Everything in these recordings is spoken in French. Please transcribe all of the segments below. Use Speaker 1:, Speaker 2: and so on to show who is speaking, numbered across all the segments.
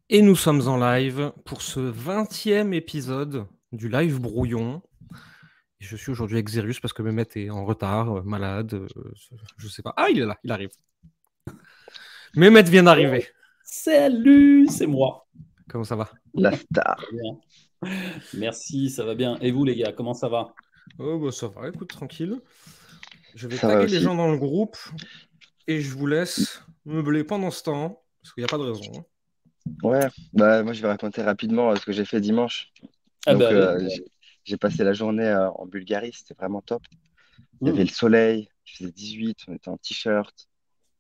Speaker 1: Et nous sommes en live pour ce 20e épisode du live brouillon. Et je suis aujourd'hui avec Xerius parce que Mehmet est en retard, malade, je sais pas. Ah, il est là, il arrive. Mehmet vient d'arriver.
Speaker 2: Salut, c'est moi.
Speaker 1: Comment ça va?
Speaker 3: La star.
Speaker 2: Bien. Merci, ça va bien. Et vous, les gars, comment ça va?
Speaker 1: Oh, bah, ça va, écoute, tranquille. Je vais
Speaker 3: Ça va
Speaker 1: taguer les
Speaker 3: aussi.
Speaker 1: gens dans le groupe et je vous laisse meubler pendant ce temps parce qu'il n'y a pas de raison, hein.
Speaker 3: Ouais, bah, moi je vais raconter rapidement ce que j'ai fait dimanche.
Speaker 2: Ah bah
Speaker 3: Donc
Speaker 2: allez.
Speaker 3: j'ai passé la journée en Bulgarie, c'était vraiment top. Il y avait
Speaker 2: Hmm.
Speaker 3: le soleil, il faisait 18, on était en t-shirt.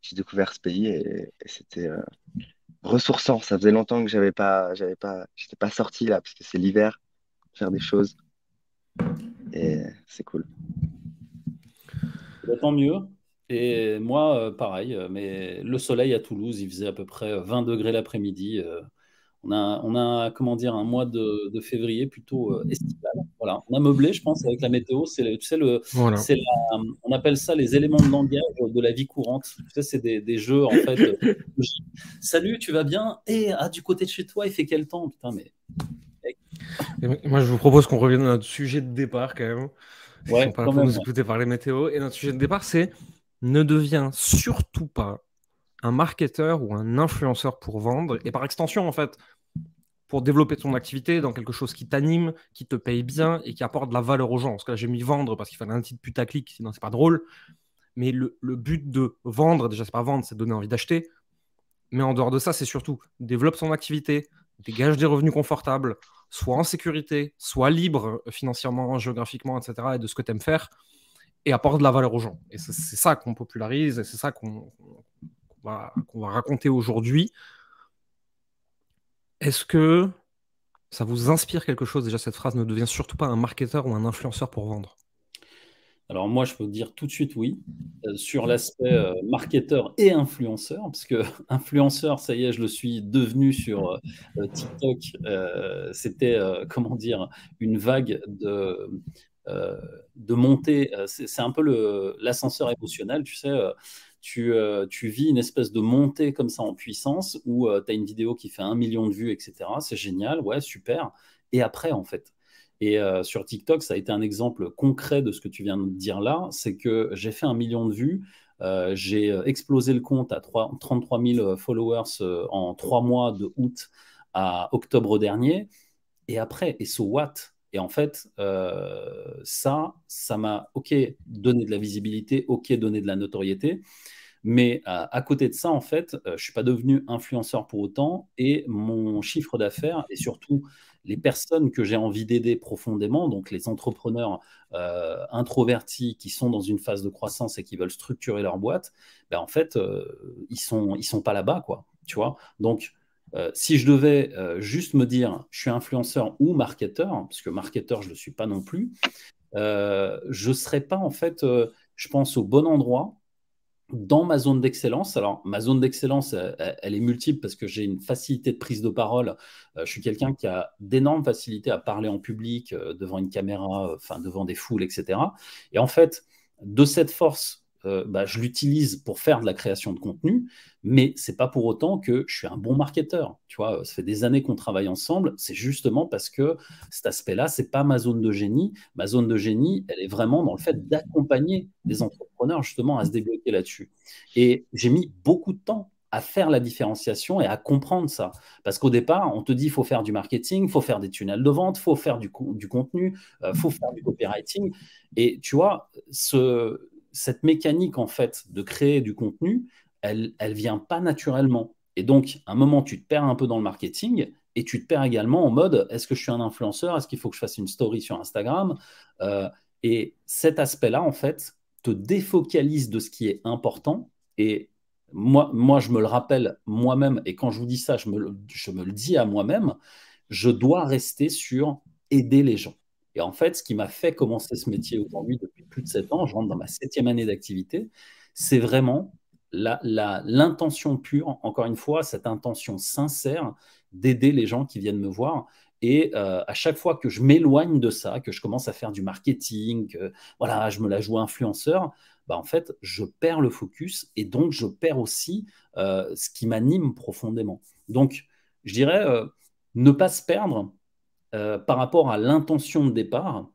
Speaker 3: J'ai découvert ce pays et c'était ressourçant. Ça faisait longtemps que j'étais pas sorti là parce que c'est l'hiver, faire des choses et c'est cool.
Speaker 2: Bah, tant mieux. Et moi, pareil, mais le soleil à Toulouse, il faisait à peu près 20 degrés l'après-midi. On a, comment dire, un mois de février plutôt estival. Voilà, on a meublé, je pense, avec la météo. Tu sais,
Speaker 1: Voilà.
Speaker 2: on appelle ça les éléments de langage de la vie courante. Tu sais, c'est des jeux, en fait. Salut, tu vas bien? Et du côté de chez toi, il fait quel temps? Putain, mais
Speaker 1: Et moi, je vous propose qu'on revienne à notre sujet de départ quand même. Ils sont
Speaker 2: ouais,
Speaker 1: pas là
Speaker 2: quand
Speaker 1: pour
Speaker 2: même.
Speaker 1: nous écouter parler météo. Et notre sujet de départ, c'est ne deviens surtout pas un marketeur ou un influenceur pour vendre, et par extension, en fait, pour développer ton activité dans quelque chose qui t'anime, qui te paye bien et qui apporte de la valeur aux gens. Parce que là, j'ai mis vendre parce qu'il fallait un titre putaclic, sinon c'est pas drôle. Mais le but de vendre, déjà, c'est pas vendre, c'est donner envie d'acheter. Mais en dehors de ça, c'est surtout développe ton activité, dégage des revenus confortables, soit en sécurité, soit libre financièrement, géographiquement, etc., et de ce que tu aimes faire, et apporte de la valeur aux gens. Et c'est ça qu'on popularise, et c'est ça qu'on va raconter aujourd'hui. Est-ce que ça vous inspire quelque chose, déjà, cette phrase ne devient surtout pas un marketeur ou un influenceur pour vendre?
Speaker 2: Alors moi, je peux dire tout de suite oui, sur l'aspect marketeur et influenceur, parce que influenceur, ça y est, je le suis devenu sur TikTok. C'était, comment dire, une vague de montée. C'est un peu l'ascenseur émotionnel, tu sais. Tu vis une espèce de montée comme ça en puissance où tu as une vidéo qui fait 1 million de vues, etc. C'est génial, ouais, super. Et après, en fait. Et sur TikTok, ça a été un exemple concret de ce que tu viens de dire là, c'est que j'ai fait 1 million de vues, j'ai explosé le compte à 33 000 followers en 3 mois de août à octobre dernier, et après, et so what? Et en fait, ça m'a, ok, donné de la visibilité, ok, donné de la notoriété, mais à côté de ça, en fait, je ne suis pas devenu influenceur pour autant et mon chiffre d'affaires et surtout les personnes que j'ai envie d'aider profondément, donc les entrepreneurs introvertis qui sont dans une phase de croissance et qui veulent structurer leur boîte, ben en fait, ils sont pas là-bas, quoi. Tu vois? Donc, si je devais juste me dire, je suis influenceur ou marketeur, parce que marketeur, je ne le suis pas non plus, je ne serais pas, en fait, je pense, au bon endroit dans ma zone d'excellence. Alors, ma zone d'excellence, elle est multiple parce que j'ai une facilité de prise de parole. Je suis quelqu'un qui a d'énormes facilités à parler en public, devant une caméra, enfin, devant des foules, etc. Et en fait, de cette force, bah, je l'utilise pour faire de la création de contenu, mais c'est pas pour autant que je suis un bon marketeur. Tu vois, ça fait des années qu'on travaille ensemble. C'est justement parce que cet aspect-là, c'est pas ma zone de génie. Ma zone de génie, elle est vraiment dans le fait d'accompagner les entrepreneurs justement à se débloquer là-dessus. Et j'ai mis beaucoup de temps à faire la différenciation et à comprendre ça. Parce qu'au départ, on te dit il faut faire du marketing, il faut faire des tunnels de vente, il faut faire du contenu, il faut faire du copywriting. Et tu vois, cette mécanique en fait de créer du contenu, elle vient pas naturellement. Et donc, à un moment, tu te perds un peu dans le marketing et tu te perds également en mode est-ce que je suis un influenceur? Est-ce qu'il faut que je fasse une story sur Instagram? Euh, et cet aspect-là, en fait, te défocalise de ce qui est important. Et moi, je me le rappelle moi-même, et quand je vous dis ça, je me le dis à moi-même, je dois rester sur aider les gens. Et en fait, ce qui m'a fait commencer ce métier aujourd'hui depuis plus de 7 ans, je rentre dans ma 7e année d'activité, c'est vraiment l'intention pure, encore une fois, cette intention sincère d'aider les gens qui viennent me voir. Et à chaque fois que je m'éloigne de ça, que je commence à faire du marketing, que voilà, je me la joue influenceur, bah en fait, je perds le focus et donc je perds aussi ce qui m'anime profondément. Donc, je dirais ne pas se perdre par rapport à l'intention de départ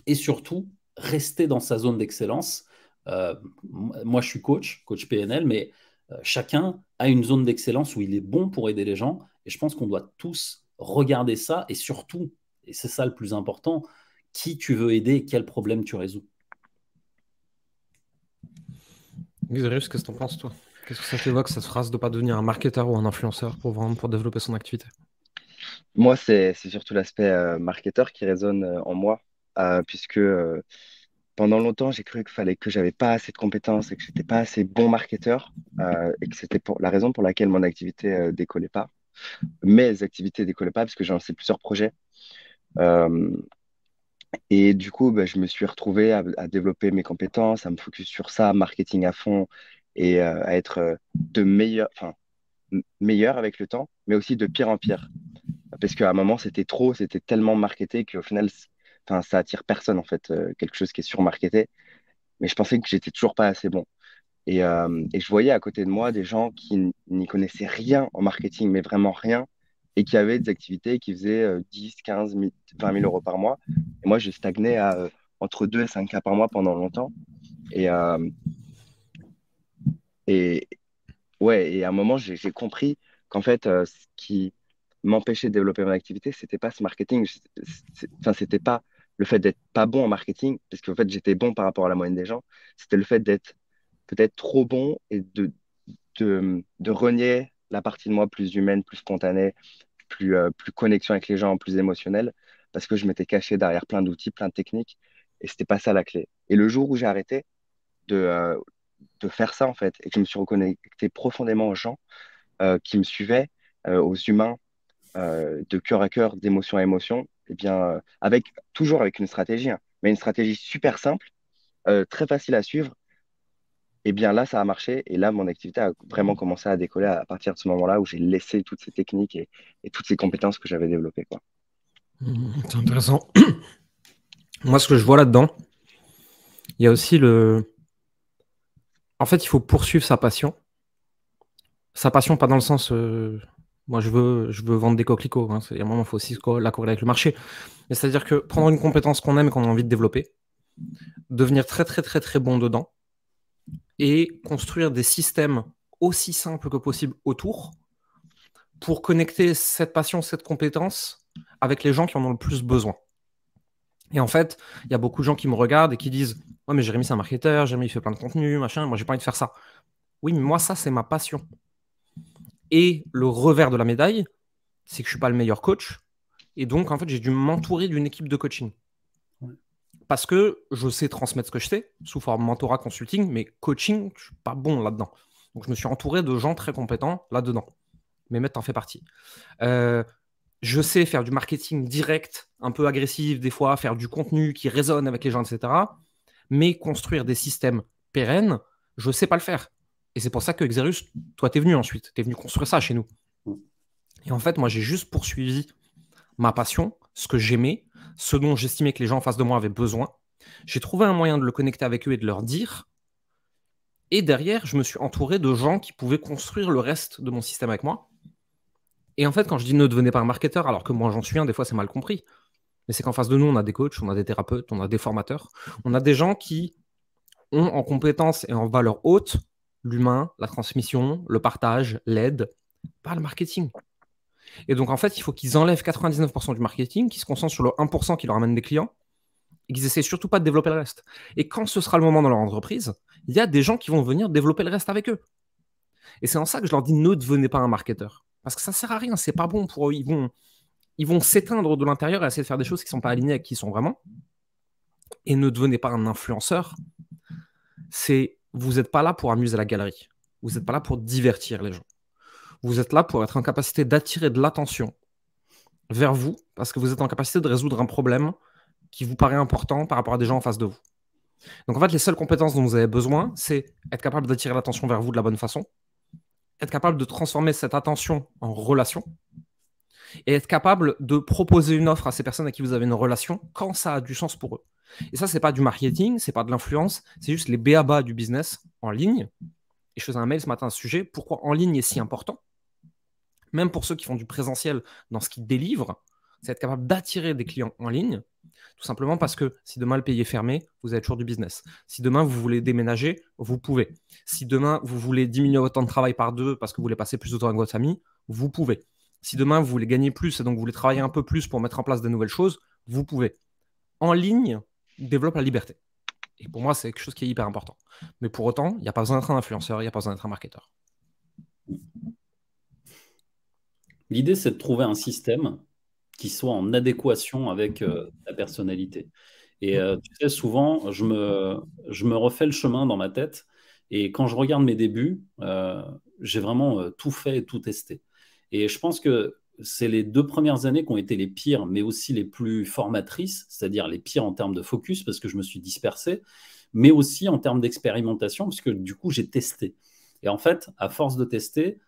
Speaker 2: et surtout rester dans sa zone d'excellence. Moi, je suis coach PNL, mais chacun a une zone d'excellence où il est bon pour aider les gens. Et je pense qu'on doit tous regarder ça et surtout, et c'est ça le plus important, qui tu veux aider et quel problème tu résous.
Speaker 1: Xerius, qu'est-ce que t'en penses, toi? Qu'est-ce que ça t'évoque, cette phrase de ne pas devenir un marketeur ou un influenceur pour vendre, pour développer son activité?
Speaker 3: Moi, c'est surtout l'aspect marketeur qui résonne en moi, puisque pendant longtemps, j'ai cru qu'il fallait que j'avais pas assez de compétences et que j'étais pas assez bon marketeur, et que c'était pour la raison pour laquelle mon activité décollait pas. Mes activités décollaient pas parce que j'ai lancé plusieurs projets. Euh, et du coup, bah, je me suis retrouvé à développer mes compétences, à me focus sur ça, marketing à fond, et à être de meilleur, enfin, meilleur avec le temps, mais aussi de pire en pire. Parce qu'à un moment, c'était trop, c'était tellement marketé qu'au final, enfin, ça attire personne, en fait, quelque chose qui est surmarketé. Mais je pensais que j'étais toujours pas assez bon. Et je voyais à côté de moi des gens qui n'y connaissaient rien en marketing, mais vraiment rien, et qui avaient des activités qui faisaient 10, 15, 20 000 euros par mois. Et moi, je stagnais à entre 2 et 5 K par mois pendant longtemps. Et, et, ouais, et à un moment, j'ai compris qu'en fait, ce qui m'empêchait de développer mon activité, c'était pas ce marketing. Enfin, c'était pas le fait d'être pas bon en marketing, parce qu'en fait, j'étais bon par rapport à la moyenne des gens. C'était le fait d'être peut-être trop bon et de renier la partie de moi plus humaine, plus spontanée, plus connexion avec les gens, plus émotionnelle, parce que je m'étais caché derrière plein d'outils, plein de techniques, et c'était pas ça la clé. Et le jour où j'ai arrêté de, euh, de faire ça, en fait, et que je me suis reconnecté profondément aux gens qui me suivaient, aux humains, de cœur à cœur, d'émotion à émotion, et bien, toujours avec une stratégie, hein, mais une stratégie super simple, très facile à suivre. Et bien là, ça a marché. Et là, mon activité a vraiment commencé à décoller à partir de ce moment-là où j'ai laissé toutes ces techniques et toutes ces compétences que j'avais développées, quoi.
Speaker 1: C'est intéressant. Moi, ce que je vois là-dedans, il y a aussi le... En fait, il faut poursuivre sa passion. Sa passion, pas dans le sens... Moi, je veux vendre des coquelicots. Hein. Il y a un moment, il faut aussi la corréler avec le marché. Mais c'est-à-dire que prendre une compétence qu'on aime et qu'on a envie de développer, devenir très, très, très, très bon dedans et construire des systèmes aussi simples que possible autour pour connecter cette passion, cette compétence avec les gens qui en ont le plus besoin. Et en fait, il y a beaucoup de gens qui me regardent et qui disent « Ouais, mais Jérémy, c'est un marketeur, Jérémy, il fait plein de contenu, machin, moi, j'ai pas envie de faire ça. » Oui, mais moi, ça, c'est ma passion. Et le revers de la médaille, c'est que je suis pas le meilleur coach. Et donc, en fait, j'ai dû m'entourer d'une équipe de coaching. Parce que je sais transmettre ce que je sais, sous forme mentorat, consulting, mais coaching, je suis pas bon là-dedans. Donc, je me suis entouré de gens très compétents là-dedans. Mehmet en fait partie. Je sais faire du marketing direct, un peu agressif des fois, faire du contenu qui résonne avec les gens, etc. Mais construire des systèmes pérennes, je ne sais pas le faire. Et c'est pour ça que Xerius, toi, tu es venu ensuite. Tu es venu construire ça chez nous. Et en fait, moi, j'ai juste poursuivi ma passion, ce que j'aimais, ce dont j'estimais que les gens en face de moi avaient besoin. J'ai trouvé un moyen de le connecter avec eux et de leur dire. Et derrière, je me suis entouré de gens qui pouvaient construire le reste de mon système avec moi. Et en fait, quand je dis ne devenez pas un marketeur, alors que moi j'en suis un, des fois c'est mal compris. Mais c'est qu'en face de nous, on a des coachs, on a des thérapeutes, on a des formateurs. On a des gens qui ont en compétences et en valeur haute l'humain, la transmission, le partage, l'aide, pas le marketing. Et donc en fait, il faut qu'ils enlèvent 99% du marketing, qu'ils se concentrent sur le 1% qui leur amène des clients et qu'ils essaient surtout pas de développer le reste. Et quand ce sera le moment dans leur entreprise, il y a des gens qui vont venir développer le reste avec eux. Et c'est en ça que je leur dis ne devenez pas un marketeur. Parce que ça sert à rien, c'est pas bon pour eux. Ils vont s'éteindre de l'intérieur et essayer de faire des choses qui ne sont pas alignées avec qui ils sont vraiment. Et ne devenez pas un influenceur. Vous n'êtes pas là pour amuser la galerie. Vous n'êtes pas là pour divertir les gens. Vous êtes là pour être en capacité d'attirer de l'attention vers vous parce que vous êtes en capacité de résoudre un problème qui vous paraît important par rapport à des gens en face de vous. Donc en fait, les seules compétences dont vous avez besoin, c'est être capable d'attirer l'attention vers vous de la bonne façon, être capable de transformer cette attention en relation et être capable de proposer une offre à ces personnes à qui vous avez une relation quand ça a du sens pour eux. Et ça, c'est pas du marketing, c'est pas de l'influence, c'est juste les b.a.-ba du business en ligne. Et je faisais un mail ce matin à ce sujet, pourquoi en ligne est si important. même pour ceux qui font du présentiel dans ce qu'ils délivrent, c'est être capable d'attirer des clients en ligne, tout simplement parce que si demain le pays est fermé, vous avez toujours du business. Si demain vous voulez déménager, vous pouvez. Si demain vous voulez diminuer votre temps de travail par 2 parce que vous voulez passer plus de temps avec votre famille, vous pouvez. Si demain vous voulez gagner plus et donc vous voulez travailler un peu plus pour mettre en place de nouvelles choses, vous pouvez. En ligne, développe la liberté. Et pour moi, c'est quelque chose qui est hyper important. Mais pour autant, il n'y a pas besoin d'être un influenceur, il n'y a pas besoin d'être un marketeur.
Speaker 2: L'idée, c'est de trouver un système qui soit en adéquation avec ta personnalité. Et tu sais, souvent, je me refais le chemin dans ma tête. Et quand je regarde mes débuts, j'ai vraiment tout fait et tout testé. Et je pense que c'est les 2 premières années qui ont été les pires, mais aussi les plus formatrices, c'est-à-dire les pires en termes de focus, parce que je me suis dispersé, mais aussi en termes d'expérimentation, parce que du coup, j'ai testé. Et en fait, à force de tester,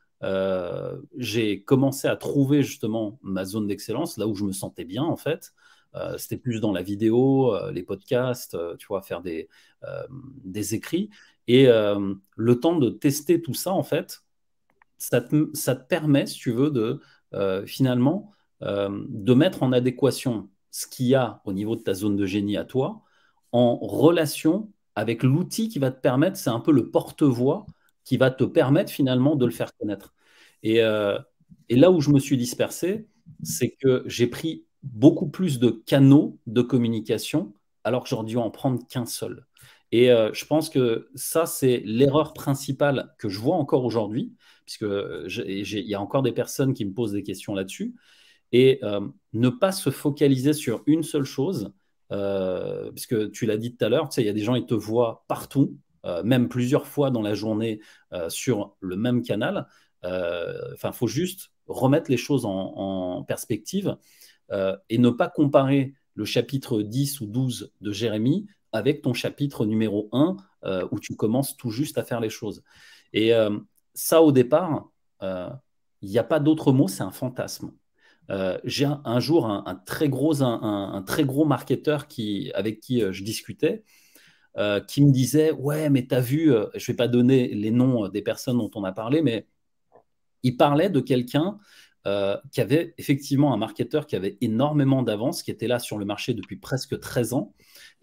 Speaker 2: j'ai commencé à trouver justement ma zone d'excellence, là où je me sentais bien, en fait. C'était plus dans la vidéo, les podcasts, tu vois, faire des écrits. Et le temps de tester tout ça, en fait, ça te permet, si tu veux, de finalement de mettre en adéquation ce qu'il y a au niveau de ta zone de génie à toi, en relation avec l'outil qui va te permettre, c'est un peu le porte-voix qui va te permettre finalement de le faire connaître. Et, euh, et là où je me suis dispersé, c'est que j'ai pris beaucoup plus de canaux de communication alors que j'aurais dû en prendre qu'un seul. Et je pense que ça, c'est l'erreur principale que je vois encore aujourd'hui, puisque il y a encore des personnes qui me posent des questions là-dessus. Et ne pas se focaliser sur une seule chose, puisque tu l'as dit tout à l'heure, tu sais, il y a des gens, ils te voient partout, même plusieurs fois dans la journée sur le même canal. Enfin, il faut juste remettre les choses en perspective et ne pas comparer le chapitre 10 ou 12 de Jérémie avec ton chapitre numéro 1 où tu commences tout juste à faire les choses. Et ça, au départ, il n'y a pas d'autre mot, c'est un fantasme. J'ai un jour un très gros marketeur avec qui je discutais, qui me disait, ouais, mais t'as vu, je ne vais pas donner les noms des personnes dont on a parlé, mais il parlait de quelqu'un qui avait effectivement un marketeur qui avait énormément d'avance, qui était là sur le marché depuis presque 13 ans.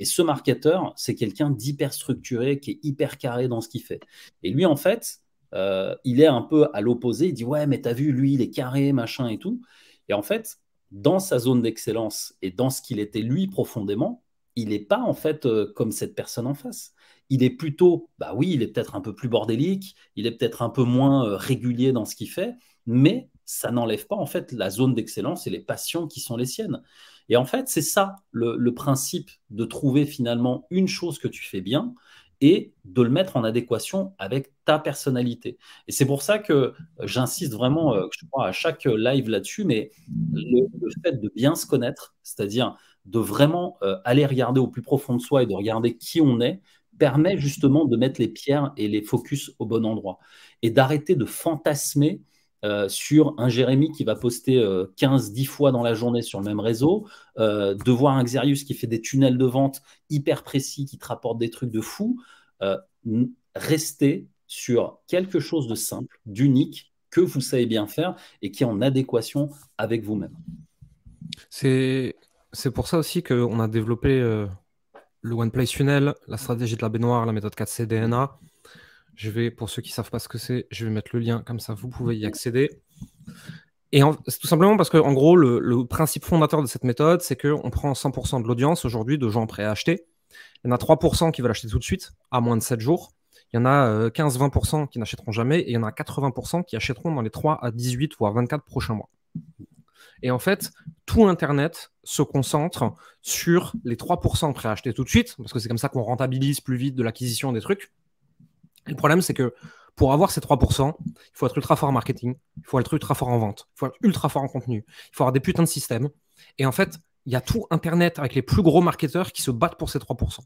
Speaker 2: Et ce marketeur, c'est quelqu'un d'hyper structuré, qui est hyper carré dans ce qu'il fait. Et lui, en fait, il est un peu à l'opposé. Il dit, ouais, mais t'as vu, lui, il est carré, machin et tout. Et en fait, dans sa zone d'excellence et dans ce qu'il était lui profondément, il n'est pas en fait comme cette personne en face. Il est plutôt, bah oui, il est peut-être un peu plus bordélique, il est peut-être un peu moins régulier dans ce qu'il fait, mais ça n'enlève pas en fait la zone d'excellence et les passions qui sont les siennes. Et en fait, c'est ça le principe de trouver finalement une chose que tu fais bien et de le mettre en adéquation avec ta personnalité. Et c'est pour ça que j'insiste vraiment, je crois, à chaque live là-dessus, mais le fait de bien se connaître, c'est-à-dire de vraiment aller regarder au plus profond de soi et de regarder qui on est, permet justement de mettre les pierres et les focus au bon endroit. Et d'arrêter de fantasmer sur un Jérémy qui va poster 15-10 fois dans la journée sur le même réseau, de voir un Xerius qui fait des tunnels de vente hyper précis, qui te rapporte des trucs de fou. Euh, Restez sur quelque chose de simple, d'unique, que vous savez bien faire et qui est en adéquation avec vous-même.
Speaker 1: C'est pour ça aussi qu'on a développé le One Place Funnel, la stratégie de la baignoire, la méthode 4C DNA. Pour ceux qui ne savent pas ce que c'est, je vais mettre le lien, comme ça vous pouvez y accéder. Et c'est tout simplement parce que, en gros, le principe fondateur de cette méthode, c'est qu'on prend 100% de l'audience aujourd'hui de gens prêts à acheter. Il y en a 3% qui veulent acheter tout de suite, à moins de 7 jours. Il y en a 15-20% qui n'achèteront jamais, et il y en a 80% qui achèteront dans les 3 à 18 voire 24 prochains mois. Et en fait, tout Internet se concentre sur les 3% prêts à acheter tout de suite, parce que c'est comme ça qu'on rentabilise plus vite de l'acquisition des trucs. Et le problème, c'est que pour avoir ces 3%, il faut être ultra fort en marketing, il faut être ultra fort en vente, il faut être ultra fort en contenu, il faut avoir des putains de systèmes. Et en fait, il y a tout Internet avec les plus gros marketeurs qui se battent pour ces 3%.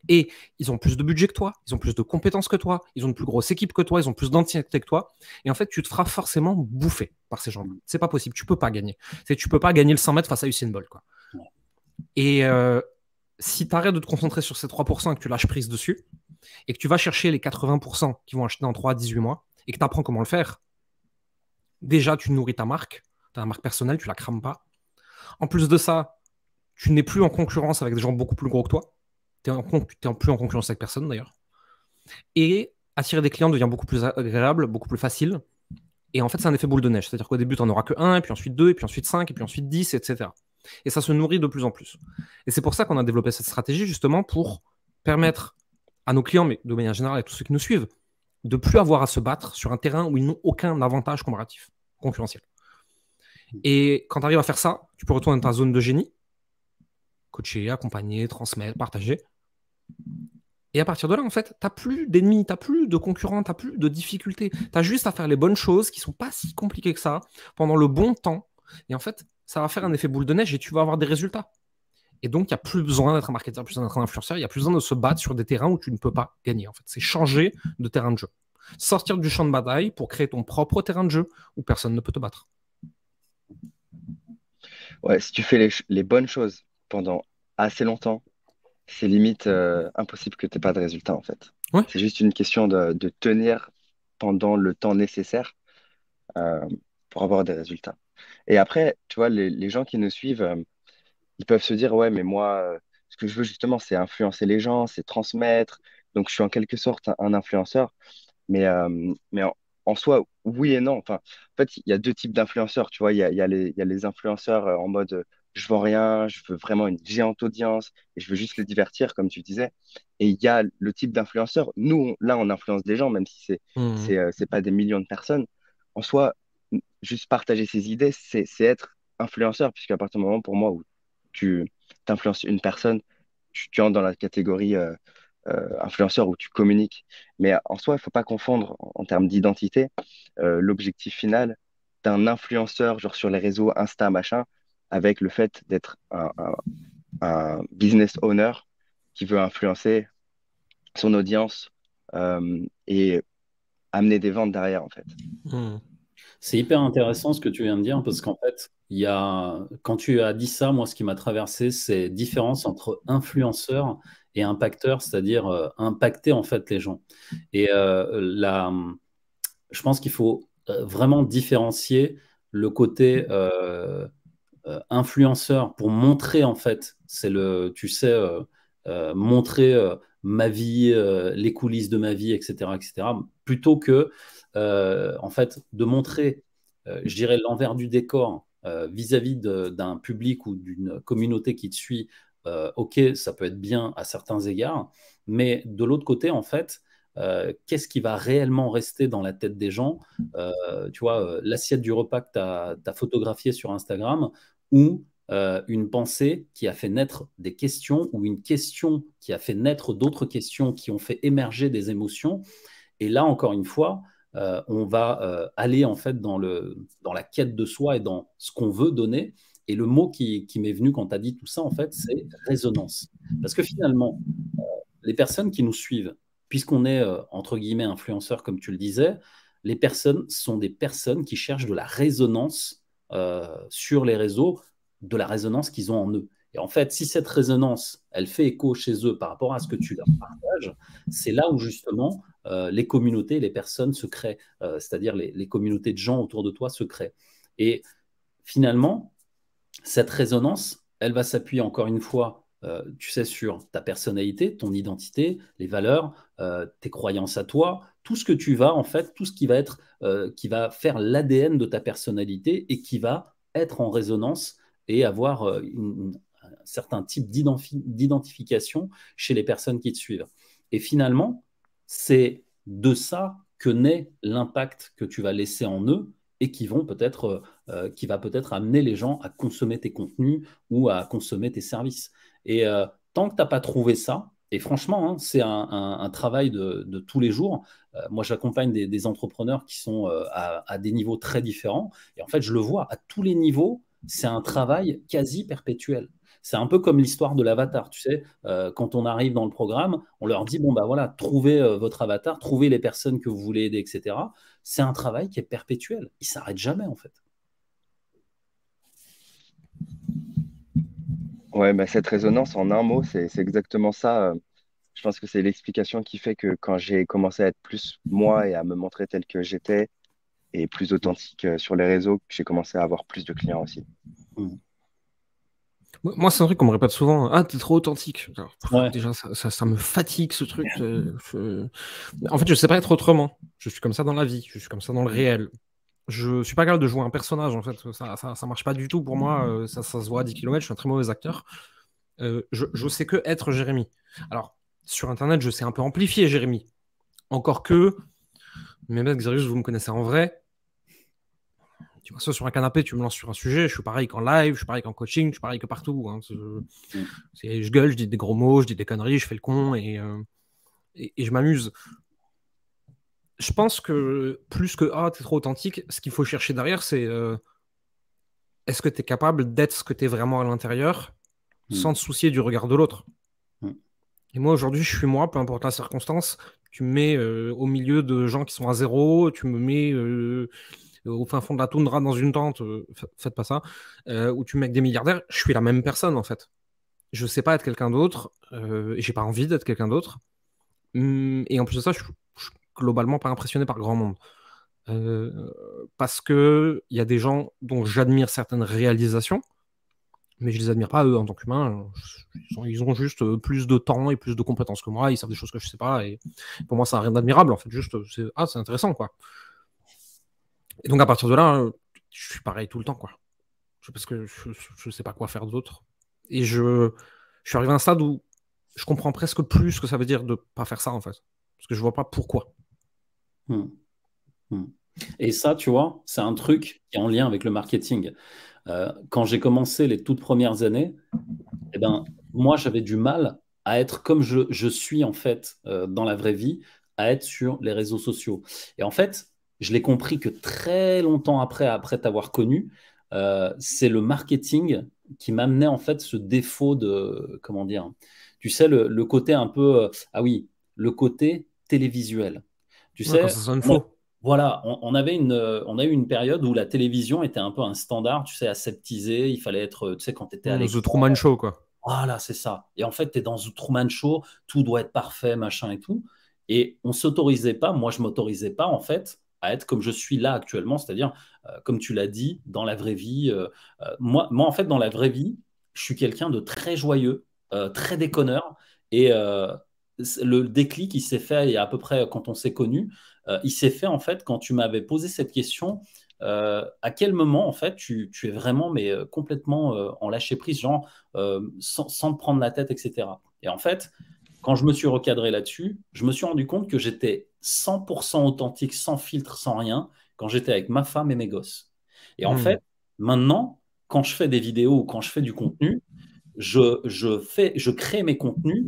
Speaker 1: Et ils ont plus de budget que toi, ils ont plus de compétences que toi, ils ont une plus grosse équipe que toi, ils ont plus d'entièreté que toi. Et en fait, tu te feras forcément bouffer par ces gens-là. C'est pas possible, tu peux pas gagner. Tu peux pas gagner le 100 mètres face à Usain Bolt, quoi. Et si tu arrêtes de te concentrer sur ces 3% et que tu lâches prise dessus, et que tu vas chercher les 80% qui vont acheter en 3 à 18 mois, et que tu apprends comment le faire, Déjà, tu nourris ta marque personnelle, tu la crames pas. En plus de ça, tu n'es plus en concurrence avec des gens beaucoup plus gros que toi. Tu n'es plus en concurrence avec personne d'ailleurs. Et attirer des clients devient beaucoup plus agréable, beaucoup plus facile. Et en fait, c'est un effet boule de neige. C'est-à-dire qu'au début, tu n'en auras que un, et puis ensuite deux, et puis ensuite 5, et puis ensuite 10, etc. Et ça se nourrit de plus en plus. Et c'est pour ça qu'on a développé cette stratégie, justement, pour permettre à nos clients, mais de manière générale à tous ceux qui nous suivent, de plus avoir à se battre sur un terrain où ils n'ont aucun avantage comparatif, concurrentiel. Et quand tu arrives à faire ça, tu peux retourner dans ta zone de génie, coacher, accompagner, transmettre, partager. Et à partir de là, en fait, tu n'as plus d'ennemis, tu n'as plus de concurrents, tu n'as plus de difficultés. Tu as juste à faire les bonnes choses qui ne sont pas si compliquées que ça pendant le bon temps. Et en fait, ça va faire un effet boule de neige et tu vas avoir des résultats. Et donc, il n'y a plus besoin d'être un marketeur, plus besoin d'être un influenceur, il n'y a plus besoin de se battre sur des terrains où tu ne peux pas gagner. En fait, c'est changer de terrain de jeu. Sortir du champ de bataille pour créer ton propre terrain de jeu où personne ne peut te battre.
Speaker 3: Ouais, si tu fais les bonnes choses pendant assez longtemps, c'est limite impossible que tu n'aies pas de résultat en fait.
Speaker 1: Ouais.
Speaker 3: C'est juste une question de tenir pendant le temps nécessaire euh, pour avoir des résultats. Et après, tu vois, les gens qui nous suivent, ils peuvent se dire, ouais, mais moi, ce que je veux justement, c'est influencer les gens, c'est transmettre. Donc, je suis en quelque sorte un influenceur. Mais en soi, oui et non. Enfin, en fait, il y a deux types d'influenceurs. Tu vois, il y a les influenceurs en mode je vends rien, je veux vraiment une géante audience et je veux juste les divertir, comme tu disais. Et il y a le type d'influenceur. Nous, là, on influence des gens, même si c'est pas des millions de personnes. En soi, juste partager ses idées, c'est être influenceur, puisqu'à partir du moment, pour moi, où tu influences une personne, tu entres dans la catégorie influenceur où tu communiques. Mais en soi, il ne faut pas confondre en termes d'identité l'objectif final d'un influenceur, genre sur les réseaux Insta, machin, avec le fait d'être un business owner qui veut influencer son audience et amener des ventes derrière, en fait.
Speaker 1: Mmh.
Speaker 2: C'est hyper intéressant ce que tu viens de dire parce qu'en fait, quand tu as dit ça, moi, ce qui m'a traversé, c'est différence entre influenceur et impacteur, c'est-à-dire impacter en fait les gens. Et je pense qu'il faut vraiment différencier le côté influenceur pour montrer en fait, tu sais, montrer ma vie, les coulisses de ma vie, etc., etc., plutôt que en fait de montrer, je dirais, l'envers du décor vis-à-vis d'un public ou d'une communauté qui te suit. Ok, ça peut être bien à certains égards, mais de l'autre côté, en fait, qu'est-ce qui va réellement rester dans la tête des gens? Tu vois, l'assiette du repas que tu as photographié sur Instagram, ou une pensée qui a fait naître des questions, ou une question qui a fait naître d'autres questions qui ont fait émerger des émotions. Et là, encore une fois, on va aller en fait dans la quête de soi et dans ce qu'on veut donner. Et le mot qui m'est venu quand tu as dit tout ça, en fait, c'est résonance. Parce que finalement, les personnes qui nous suivent, puisqu'on est, entre guillemets, influenceurs, comme tu le disais, les personnes sont des personnes qui cherchent de la résonance sur les réseaux, de la résonance qu'ils ont en eux. Et en fait, si cette résonance, elle fait écho chez eux par rapport à ce que tu leur partages, c'est là où justement les communautés, les personnes se créent, c'est-à-dire les communautés de gens autour de toi se créent. Et finalement, cette résonance, elle va s'appuyer encore une fois, tu sais, sur ta personnalité, ton identité, les valeurs, tes croyances à toi, tout ce que tu vas, en fait, tout ce qui va être, qui va faire l'ADN de ta personnalité et qui va être en résonance et avoir un certain type d'identification chez les personnes qui te suivent. Et finalement, c'est de ça que naît l'impact que tu vas laisser en eux et qui va peut-être amener les gens à consommer tes contenus ou à consommer tes services. Et tant que tu n'as pas trouvé ça, et franchement, hein, c'est un travail de tous les jours. Moi, j'accompagne des entrepreneurs qui sont à des niveaux très différents. Et en fait, je le vois à tous les niveaux, c'est un travail quasi perpétuel. C'est un peu comme l'histoire de l'avatar, tu sais, quand on arrive dans le programme, on leur dit, bon, bah voilà, trouvez votre avatar, trouvez les personnes que vous voulez aider, etc. C'est un travail qui est perpétuel. Il ne s'arrête jamais, en fait.
Speaker 3: Ouais, bah, cette résonance, en un mot, c'est exactement ça. Je pense que c'est l'explication qui fait que quand j'ai commencé à être plus moi et à me montrer tel que j'étais, et plus authentique sur les réseaux que j'ai commencé à avoir plus de clients aussi.
Speaker 1: Moi, c'est un truc qu'on me répète souvent. Ah, t'es trop authentique. Alors,
Speaker 2: Ouais.
Speaker 1: déjà, ça me fatigue ce truc. En fait, je sais pas être autrement. Je suis comme ça dans la vie. Je suis comme ça dans le réel. Je suis pas capable de jouer un personnage, en fait. Ça marche pas du tout pour moi. Ça se voit à 10 km. Je suis un très mauvais acteur. Je sais que être Jérémy. Alors, sur Internet, je sais un peu amplifier Jérémy. Encore que, mais mec, Xerius, vous me connaissez en vrai. Tu m'assois sur un canapé, tu me lances sur un sujet, je suis pareil qu'en live, je suis pareil qu'en coaching, je suis pareil que partout. Hein. Je gueule, je dis des gros mots, je dis des conneries, je fais le con et je m'amuse. Je pense que plus que t'es trop authentique, ce qu'il faut chercher derrière, c'est est-ce que tu es capable d'être ce que tu es vraiment à l'intérieur sans te soucier du regard de l'autre. Et moi, aujourd'hui, je suis moi, peu importe la circonstance. Tu me mets au milieu de gens qui sont à zéro, tu me mets au fin fond de la toundra dans une tente, faites pas ça, où tu mets avec des milliardaires, je suis la même personne en fait. Je sais pas être quelqu'un d'autre, et j'ai pas envie d'être quelqu'un d'autre. Et en plus de ça, je suis globalement pas impressionné par grand monde. Parce que il y a des gens dont j'admire certaines réalisations, mais je les admire pas eux en tant qu'humains. Ils ont juste plus de temps et plus de compétences que moi, ils savent des choses que je sais pas, et pour moi, ça n'a rien d'admirable en fait. Juste, c'est intéressant quoi. Et donc à partir de là, je suis pareil tout le temps, quoi. Parce que je sais pas quoi faire d'autre. Et je suis arrivé à un stade où je comprends presque plus ce que ça veut dire de pas faire ça, en fait. Parce que je vois pas pourquoi.
Speaker 2: Et ça, tu vois, c'est un truc qui est en lien avec le marketing. Quand j'ai commencé les toutes premières années, eh ben, moi, j'avais du mal à être comme je suis, en fait, dans la vraie vie, à être sur les réseaux sociaux. Et en fait, je l'ai compris que très longtemps après t'avoir connu, c'est le marketing qui m'amenait, en fait, ce défaut de, comment dire, tu sais, le côté un peu, ah oui, le côté télévisuel. Tu
Speaker 1: Ouais, quand
Speaker 2: sais,
Speaker 1: ça sonne faux.
Speaker 2: voilà, on a eu une période où la télévision était un peu un standard, tu sais, aseptisé. Il fallait être, tu sais, quand tu étais à
Speaker 1: The
Speaker 2: l'écran.
Speaker 1: Truman Show, quoi.
Speaker 2: Voilà, c'est ça. Et en fait, tu es dans The Truman Show, tout doit être parfait, machin et tout. Et on s'autorisait pas, moi, je m'autorisais pas, en fait, à être comme je suis là actuellement, c'est-à-dire, comme tu l'as dit, dans la vraie vie. Moi, en fait, dans la vraie vie, je suis quelqu'un de très joyeux, très déconneur. Et le déclic, il s'est fait il y a à peu près quand on s'est connus. Il s'est fait, en fait, quand tu m'avais posé cette question. À quel moment, en fait, tu es vraiment, mais complètement en lâcher prise, genre sans te prendre la tête, etc. Et en fait, quand je me suis recadré là-dessus, je me suis rendu compte que j'étais 100% authentique, sans filtre, sans rien, quand j'étais avec ma femme et mes gosses. Et en fait, maintenant, quand je fais des vidéos ou quand je fais du contenu, je crée mes contenus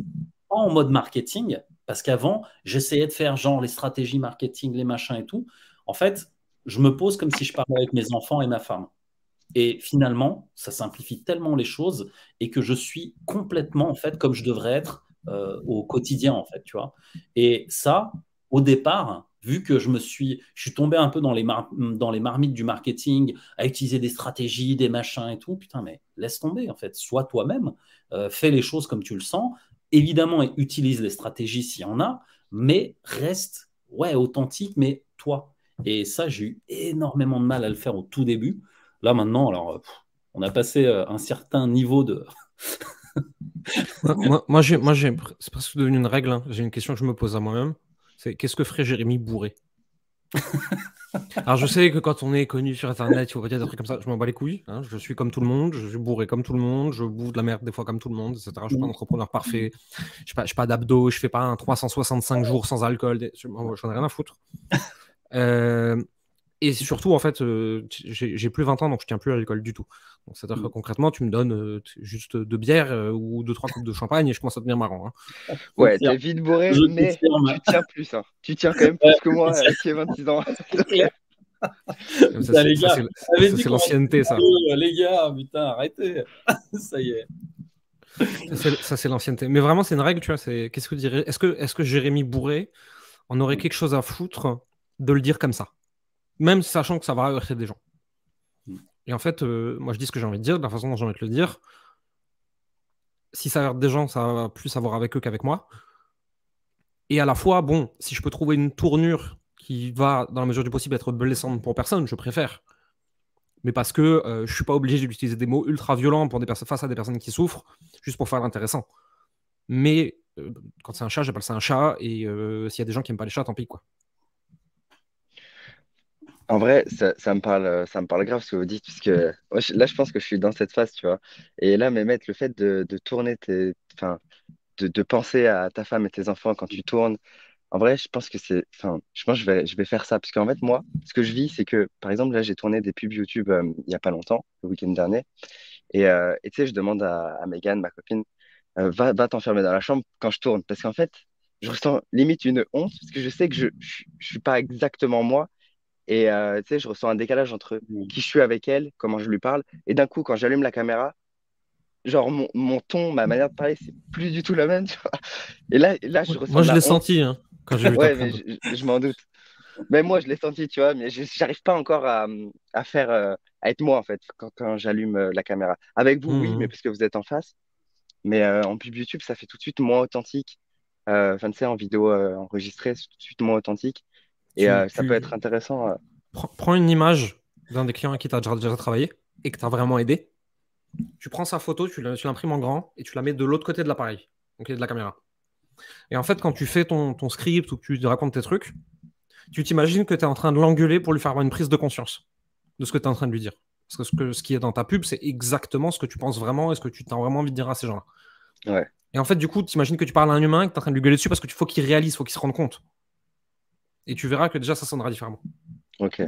Speaker 2: pas en mode marketing, parce qu'avant, j'essayais de faire genre les stratégies marketing, les machins et tout. En fait, je me pose comme si je parlais avec mes enfants et ma femme. Et finalement, ça simplifie tellement les choses et que je suis complètement, en fait, comme je devrais être au quotidien, en fait, tu vois. Et ça, au départ, vu que je suis tombé un peu dans les marmites du marketing, à utiliser des stratégies, des machins et tout, putain, mais laisse tomber, en fait. Sois toi-même, fais les choses comme tu le sens. Évidemment, utilise les stratégies s'il y en a, mais reste, ouais, authentique, mais toi. Et ça, j'ai eu énormément de mal à le faire au tout début. Là, maintenant, alors, on a passé un certain niveau de.
Speaker 1: C'est presque devenu une règle. Hein. J'ai une question que je me pose à moi-même. C'est qu'est-ce que ferait Jérémy bourré? Alors, je sais que quand on est connu sur Internet, il faut pas dire des trucs comme ça. Je m'en bats les couilles. Hein. Je suis comme tout le monde. Je suis bourré comme tout le monde. Je bouffe de la merde des fois comme tout le monde, etc. Je suis pas un entrepreneur parfait. Je n'ai pas d'abdos. Je fais pas un 365 jours sans alcool. J'en ai rien à foutre. Et surtout, en fait, j'ai plus 20 ans, donc je tiens plus à l'alcool du tout. Donc, c'est-à-dire que concrètement, tu me donnes juste 2 bières ou 2-3 coupes de champagne et je commence à devenir marrant. Hein.
Speaker 3: Ouais, t'es vite bourré,
Speaker 2: Je
Speaker 3: mais
Speaker 2: confirme.
Speaker 3: tu tiens plus. Hein. Tu tiens quand même plus que moi qui ai 26 ans.
Speaker 2: C'est clair.
Speaker 1: Ça,
Speaker 2: les gars,
Speaker 1: c'est l'ancienneté, ça.
Speaker 2: Les gars, putain, arrêtez. Ça y est.
Speaker 1: Ça, c'est l'ancienneté. Mais vraiment, c'est une règle, tu vois. Qu'est-ce que dirais est-ce que Jérémy Bourré en aurait quelque chose à foutre de le dire comme ça? Même sachant que ça va heurter des gens. Et en fait, moi, je dis ce que j'ai envie de dire, de la façon dont j'ai envie de le dire. Si ça heurte des gens, ça va plus avoir avec eux qu'avec moi. Et à la fois, bon, si je peux trouver une tournure qui va, dans la mesure du possible, être blessante pour personne, je préfère. Mais parce que je suis pas obligé d'utiliser des mots ultra violents pour face à des personnes qui souffrent, juste pour faire l'intéressant. Mais quand c'est un chat, j'appelle ça un chat, et s'il y a des gens qui n'aiment pas les chats, tant pis, quoi.
Speaker 3: En vrai, ça me parle grave ce que vous dites, parce que moi, là, je pense que je suis dans cette phase, tu vois. Et là, mais mettre le fait de tourner enfin, de penser à ta femme et tes enfants quand tu tournes, en vrai, je pense que enfin, je pense que je vais faire ça, parce qu'en fait, moi, ce que je vis, c'est que, par exemple, là, j'ai tourné des pubs YouTube il y a pas longtemps, le week-end dernier, et tu sais, je demande à Megan, ma copine, va t'enfermer dans la chambre quand je tourne, parce qu'en fait, je ressens limite une honte, parce que je sais que je suis pas exactement moi. Et tu sais, je ressens un décalage entre qui je suis avec elle, comment je lui parle. Et d'un coup, quand j'allume la caméra, genre mon ton, ma manière de parler, c'est plus du tout la même, tu vois. Et là, je ressens
Speaker 1: Moi,
Speaker 3: de
Speaker 1: je
Speaker 3: la
Speaker 1: l'ai
Speaker 3: honte.
Speaker 1: senti hein, quand j'ai vu ta
Speaker 3: Ouais, mais
Speaker 1: pub.
Speaker 3: je m'en doute. Même moi, je l'ai senti, tu vois, mais j'arrive pas encore à faire, à être moi, en fait, quand j'allume la caméra. Avec vous, oui, mais
Speaker 1: Mhm.
Speaker 3: parce que vous êtes en face. Mais en pub YouTube, ça fait tout de suite moins authentique. Enfin, tu sais, en vidéo enregistrée, c'est tout de suite moins authentique. Et
Speaker 1: Tu,
Speaker 3: ça peut
Speaker 1: tu
Speaker 3: être intéressant.
Speaker 1: prends une image d'un des clients à qui tu as déjà travaillé et que tu as vraiment aidé. Tu prends sa photo, tu l'imprimes en grand et tu la mets de l'autre côté de l'appareil, donc de la caméra. Et en fait, quand tu fais ton script ou que tu racontes tes trucs, tu t'imagines que tu es en train de l'engueuler pour lui faire avoir une prise de conscience de ce que tu es en train de lui dire. Parce que ce qui est dans ta pub, c'est exactement ce que tu penses vraiment et ce que tu as vraiment envie de dire à ces gens-là.
Speaker 3: Ouais,
Speaker 1: Et en fait, du coup, tu imagines que tu parles à un humain et que tu es en train de lui gueuler dessus parce qu'il faut qu'il réalise, il faut qu'il se rende compte. Et tu verras que déjà, ça sonnera différemment.
Speaker 3: ok.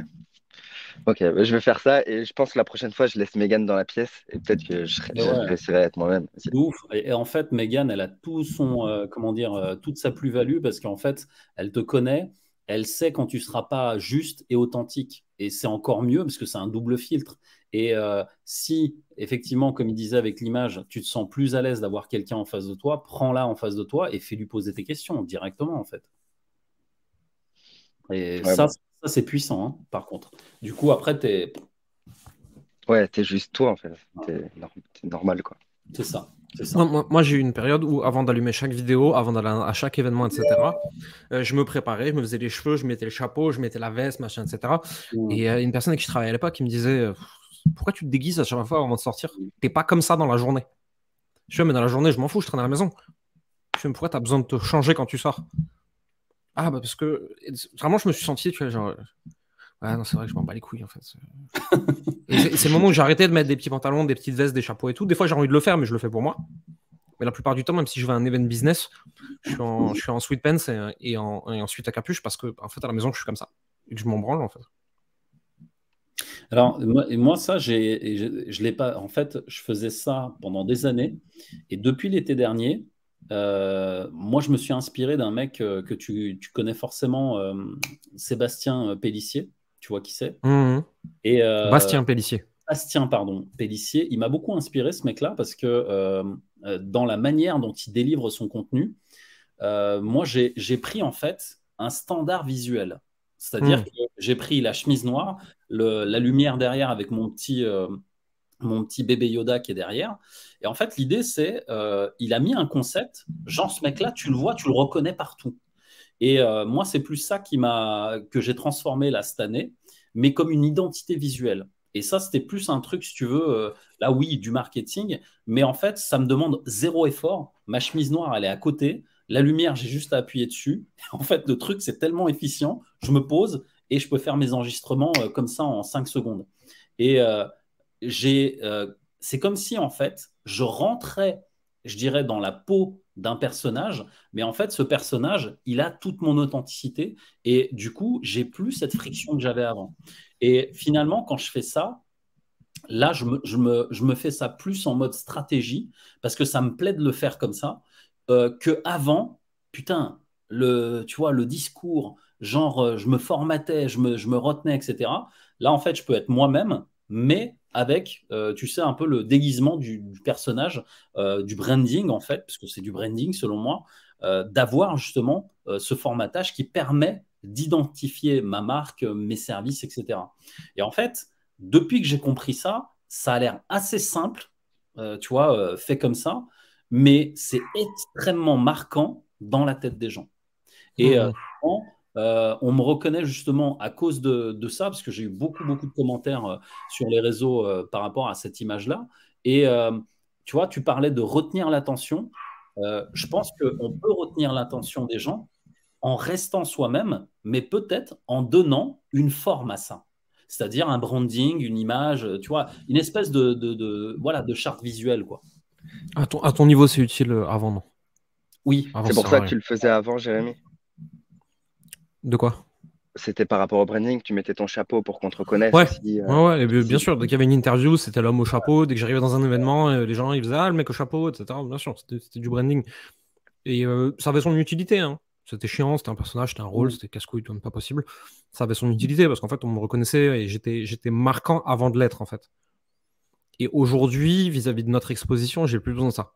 Speaker 3: Ok, bah, je vais faire ça et je pense que la prochaine fois, je laisse Megan dans la pièce et peut-être que
Speaker 2: Mais ouais,
Speaker 3: je réussirai à être moi-même aussi.
Speaker 2: de ouf. Et en fait, Megan, elle a tout son, comment dire, toute sa plus-value parce qu'en fait, elle te connaît, elle sait quand tu seras pas juste et authentique. Et c'est encore mieux parce que c'est un double filtre. Et si, effectivement, comme il disait avec l'image, tu te sens plus à l'aise d'avoir quelqu'un en face de toi, prends-la en face de toi et fais-lui poser tes questions directement, en fait. Et
Speaker 3: Ouais, bah.
Speaker 2: ça c'est puissant, hein, par contre. Du coup, après,
Speaker 3: Ouais, t'es juste toi, en fait. T'es normal, quoi.
Speaker 2: c'est ça, c'est ça.
Speaker 1: Moi, j'ai eu une période où, avant d'allumer chaque vidéo, avant d'aller à chaque événement, etc., je me préparais, je me faisais les cheveux, je mettais le chapeau, je mettais la veste, machin, etc.
Speaker 2: Mm.
Speaker 1: Et une personne avec qui je travaillais à l'époque qui me disait pourquoi tu te déguises à chaque fois avant de sortir? T'es pas comme ça dans la journée. Je fais, mais dans la journée, je m'en fous, je traîne à la maison. Je fais, mais pourquoi t'as besoin de te changer quand tu sors? Ah, bah parce que vraiment, je me suis senti, tu vois, genre, ouais, non, c'est vrai que je m'en bats les couilles en fait. Et c'est le moment où j'ai arrêté de mettre des petits pantalons, des petites vestes, des chapeaux et tout. Des fois, j'ai envie de le faire, mais je le fais pour moi. Mais la plupart du temps, même si je vais à un event business, je suis en sweatpants et ensuite à capuche parce que, en fait, à la maison, je suis comme ça. Et que je m'en branle, en fait.
Speaker 2: Alors, moi, ça, je l'ai pas. En fait, je faisais ça pendant des années. Et depuis l'été dernier, moi, je me suis inspiré d'un mec que tu connais forcément, Sébastien Pélissier. Tu vois qui c'est?
Speaker 1: Mmh.
Speaker 2: Et
Speaker 1: Bastien Pellissier.
Speaker 2: Bastien, pardon, Pélissier, il m'a beaucoup inspiré, ce mec-là, parce que dans la manière dont il délivre son contenu, moi, j'ai pris en fait un standard visuel. C'est-à-dire
Speaker 1: Mmh.
Speaker 2: que j'ai pris la chemise noire, la lumière derrière avec mon petit bébé Yoda qui est derrière. Et en fait, l'idée, c'est il a mis un concept, genre ce mec-là, tu le vois, tu le reconnais partout. Et moi, c'est plus ça que j'ai transformé là cette année, mais comme une identité visuelle. Et ça, c'était plus un truc, si tu veux, là oui, du marketing, mais en fait, ça me demande zéro effort. Ma chemise noire, elle est à côté. La lumière, j'ai juste à appuyer dessus. En fait, le truc, c'est tellement efficient. Je me pose et je peux faire mes enregistrements comme ça en 5 secondes. Et c'est comme si, en fait, je rentrais, je dirais, dans la peau d'un personnage, mais en fait, ce personnage, il a toute mon authenticité et du coup, j'ai plus cette friction que j'avais avant. Et finalement, quand je fais ça, là, je me fais ça plus en mode stratégie parce que ça me plaît de le faire comme ça que avant, putain, tu vois, le discours, genre, je me formatais, je me retenais, etc. Là, en fait, je peux être moi-même, mais avec, tu sais, un peu le déguisement du personnage, du branding, en fait, parce que c'est du branding selon moi, d'avoir justement ce formatage qui permet d'identifier ma marque, mes services, etc. Et en fait, depuis que j'ai compris ça, ça a l'air assez simple, tu vois, fait comme ça, mais c'est extrêmement marquant dans la tête des gens. Et
Speaker 1: Mmh.
Speaker 2: souvent, On me reconnaît justement à cause de ça, parce que j'ai eu beaucoup, beaucoup de commentaires sur les réseaux par rapport à cette image-là. Et tu vois, tu parlais de retenir l'attention. Je pense qu'on peut retenir l'attention des gens en restant soi-même, mais peut-être en donnant une forme à ça. C'est-à-dire un branding, une image, tu vois, une espèce voilà, de charte visuelle, quoi.
Speaker 1: À ton niveau, c'est utile avant, non.
Speaker 2: Oui.
Speaker 1: Avant,
Speaker 3: C'est
Speaker 1: ça
Speaker 3: pour
Speaker 1: sert à
Speaker 3: ça que
Speaker 1: rien.
Speaker 3: tu le faisais avant, Jérémy?
Speaker 1: De quoi?
Speaker 3: C'était par rapport au branding, tu mettais ton chapeau pour qu'on te reconnaisse
Speaker 1: Ouais,
Speaker 3: aussi.
Speaker 1: ouais, et bien sûr, dès qu'il y avait une interview, c'était l'homme au chapeau. Dès que j'arrivais dans un événement, les gens ils faisaient ah, le mec au chapeau, etc. Bien sûr, c'était du branding. Et ça avait son utilité. Hein. C'était chiant, c'était un personnage, c'était un rôle, c'était casse-couille, tout pas possible. Ça avait son utilité parce qu'en fait, on me reconnaissait et j'étais marquant avant de l'être, en fait. Et aujourd'hui, vis-à-vis de notre exposition, j'ai plus besoin de ça.